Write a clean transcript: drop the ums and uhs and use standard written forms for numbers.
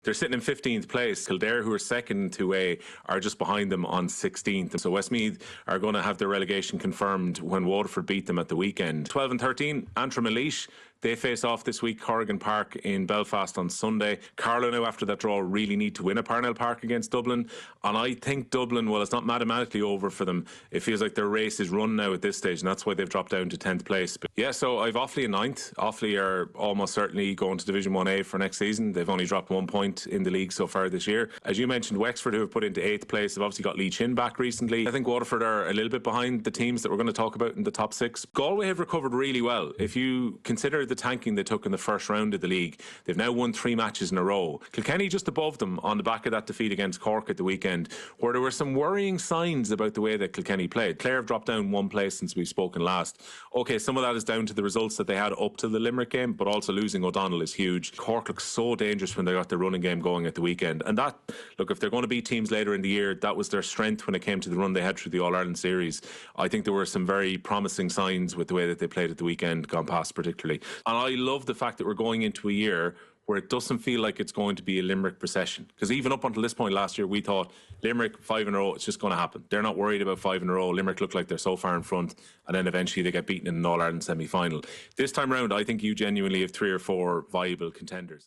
They're sitting in 15th place. Kildare, who are second to A, are just behind them on 16th. So Westmeath are going to have their relegation confirmed when Waterford beat them at the weekend. 12 and 13, Antrim Elite. They face off this week, Corrigan Park in Belfast on Sunday. Carlow now, after that draw, really need to win at Parnell Park against Dublin. And I think Dublin, well, it's not mathematically over for them. It feels like their race is run now at this stage, and that's why they've dropped down to 10th place. But yeah, so I've Offaly in 9th. Offaly are almost certainly going to Division 1A for next season. They've only dropped 1 point in the league so far this year. As you mentioned, Wexford, who have put into 8th place, have obviously got Lee Chin back recently. I think Waterford are a little bit behind the teams that we're going to talk about in the top 6. Galway have recovered really well. If you consider the tanking they took in the first round of the league, they've now won 3 matches in a row. Kilkenny just above them on the back of that defeat against Cork at the weekend, where there were some worrying signs about the way that Kilkenny played. Clare have dropped down 1 place since we've spoken last. Okay, some of that is down to the results that they had up to the Limerick game, but also losing O'Donnell is huge. Cork looks so dangerous when they got the running game going at the weekend. And that, look, if they're going to beat teams later in the year, that was their strength when it came to the run they had through the All-Ireland series. I think there were some very promising signs with the way that they played at the weekend, gone past particularly. And I love the fact that we're going into a year where it doesn't feel like it's going to be a Limerick procession. Because even up until this point last year, we thought Limerick 5 in a row, it's just going to happen. They're not worried about 5 in a row. Limerick look like they're so far in front, and then eventually they get beaten in an All-Ireland semi-final. This time around, I think you genuinely have 3 or 4 viable contenders.